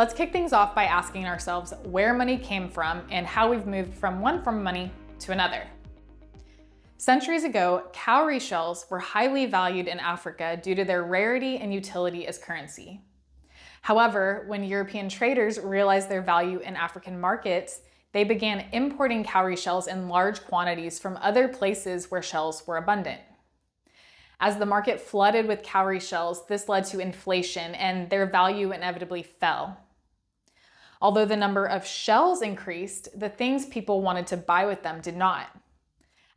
Let's kick things off by asking ourselves where money came from and how we've moved from one form of money to another. Centuries ago, cowrie shells were highly valued in Africa due to their rarity and utility as currency. However, when European traders realized their value in African markets, they began importing cowrie shells in large quantities from other places where shells were abundant. As the market flooded with cowrie shells, this led to inflation and their value inevitably fell. Although the number of shells increased, the things people wanted to buy with them did not.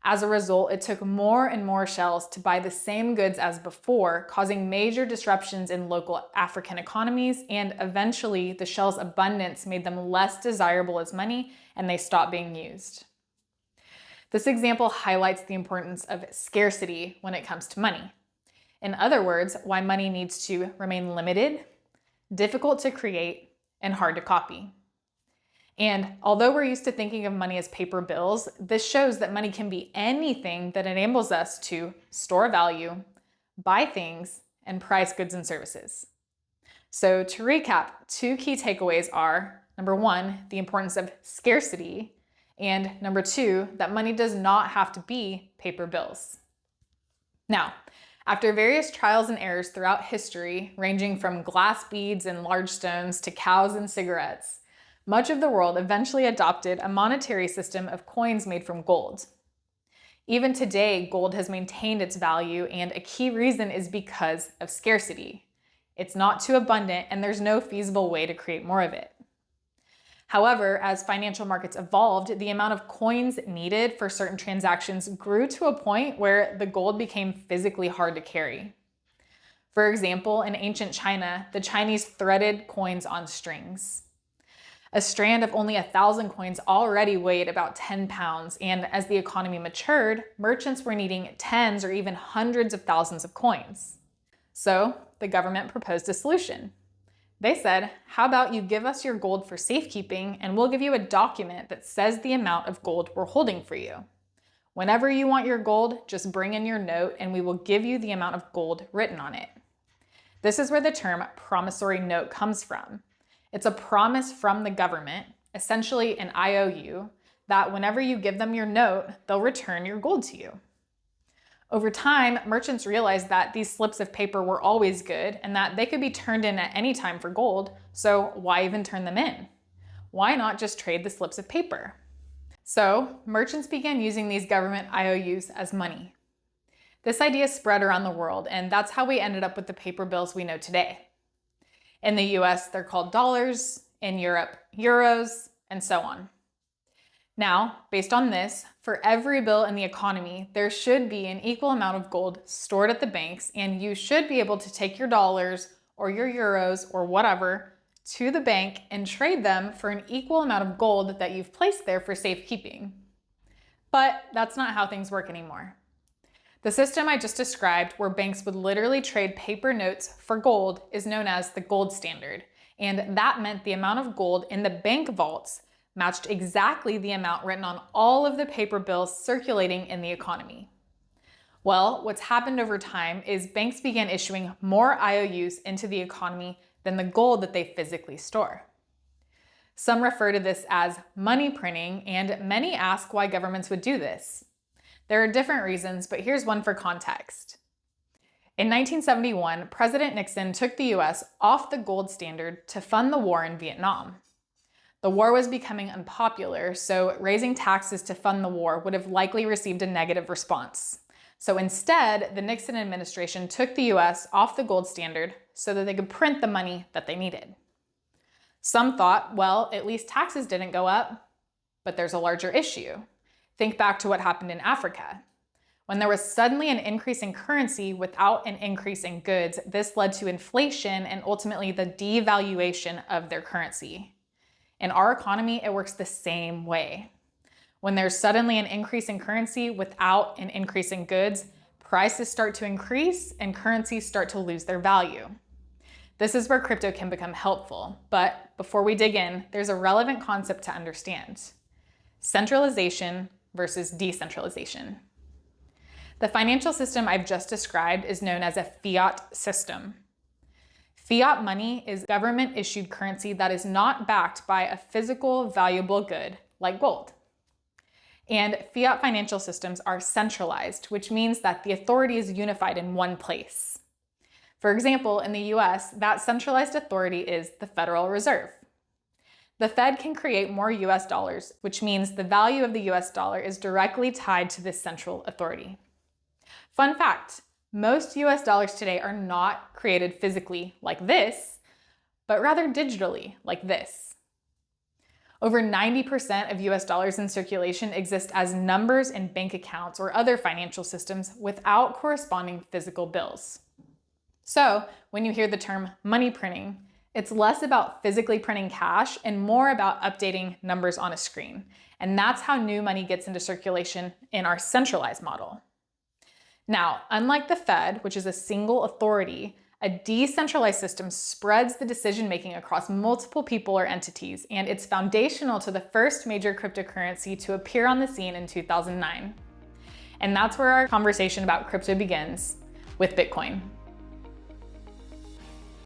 As a result, it took more and more shells to buy the same goods as before, causing major disruptions in local African economies, and eventually the shells' abundance made them less desirable as money and they stopped being used. This example highlights the importance of scarcity when it comes to money. In other words, why money needs to remain limited, difficult to create, and hard to copy. And although we're used to thinking of money as paper bills, this shows that money can be anything that enables us to store value, buy things, and price goods and services. So to recap, two key takeaways are, number one, the importance of scarcity, and number two, that money does not have to be paper bills. Now, after various trials and errors throughout history, ranging from glass beads and large stones to cows and cigarettes, much of the world eventually adopted a monetary system of coins made from gold. Even today, gold has maintained its value, and a key reason is because of scarcity. It's not too abundant, and there's no feasible way to create more of it. However, as financial markets evolved, the amount of coins needed for certain transactions grew to a point where the gold became physically hard to carry. For example, in ancient China, the Chinese threaded coins on strings. A strand of only 1,000 coins already weighed about 10 pounds, and as the economy matured, merchants were needing tens or even hundreds of thousands of coins. So the government proposed a solution. They said, how about you give us your gold for safekeeping and we'll give you a document that says the amount of gold we're holding for you. Whenever you want your gold, just bring in your note and we will give you the amount of gold written on it. This is where the term promissory note comes from. It's a promise from the government, essentially an IOU, that whenever you give them your note, they'll return your gold to you. Over time, merchants realized that these slips of paper were always good and that they could be turned in at any time for gold, so why even turn them in? Why not just trade the slips of paper? So merchants began using these government IOUs as money. This idea spread around the world, and that's how we ended up with the paper bills we know today. In the US, they're called dollars, in Europe, euros, and so on. Now, based on this, for every bill in the economy, there should be an equal amount of gold stored at the banks, and you should be able to take your dollars or your euros or whatever to the bank and trade them for an equal amount of gold that you've placed there for safekeeping. But that's not how things work anymore. The system I just described, where banks would literally trade paper notes for gold, is known as the gold standard. And that meant the amount of gold in the bank vaults matched exactly the amount written on all of the paper bills circulating in the economy. Well, what's happened over time is banks began issuing more IOUs into the economy than the gold that they physically store. Some refer to this as money printing, and many ask why governments would do this. There are different reasons, but here's one for context. In 1971, President Nixon took the US off the gold standard to fund the war in Vietnam. The war was becoming unpopular, so raising taxes to fund the war would have likely received a negative response. So instead, the Nixon administration took the US off the gold standard so that they could print the money that they needed. Some thought, well, at least taxes didn't go up, but there's a larger issue. Think back to what happened in Africa. When there was suddenly an increase in currency without an increase in goods, this led to inflation and ultimately the devaluation of their currency. In our economy, it works the same way. When there's suddenly an increase in currency without an increase in goods, prices start to increase and currencies start to lose their value. This is where crypto can become helpful, but before we dig in, there's a relevant concept to understand: centralization versus decentralization. The financial system I've just described is known as a fiat system. Fiat money is government-issued currency that is not backed by a physical, valuable good like gold. And fiat financial systems are centralized, which means that the authority is unified in one place. For example, in the US, that centralized authority is the Federal Reserve. The Fed can create more US dollars, which means the value of the US dollar is directly tied to this central authority. Fun fact, most US dollars today are not created physically like this, but rather digitally like this. Over 90% of US dollars in circulation exist as numbers in bank accounts or other financial systems without corresponding physical bills. So when you hear the term money printing, it's less about physically printing cash and more about updating numbers on a screen. And that's how new money gets into circulation in our centralized model. Now, unlike the Fed, which is a single authority, a decentralized system spreads the decision-making across multiple people or entities, and it's foundational to the first major cryptocurrency to appear on the scene in 2009. And that's where our conversation about crypto begins, with Bitcoin.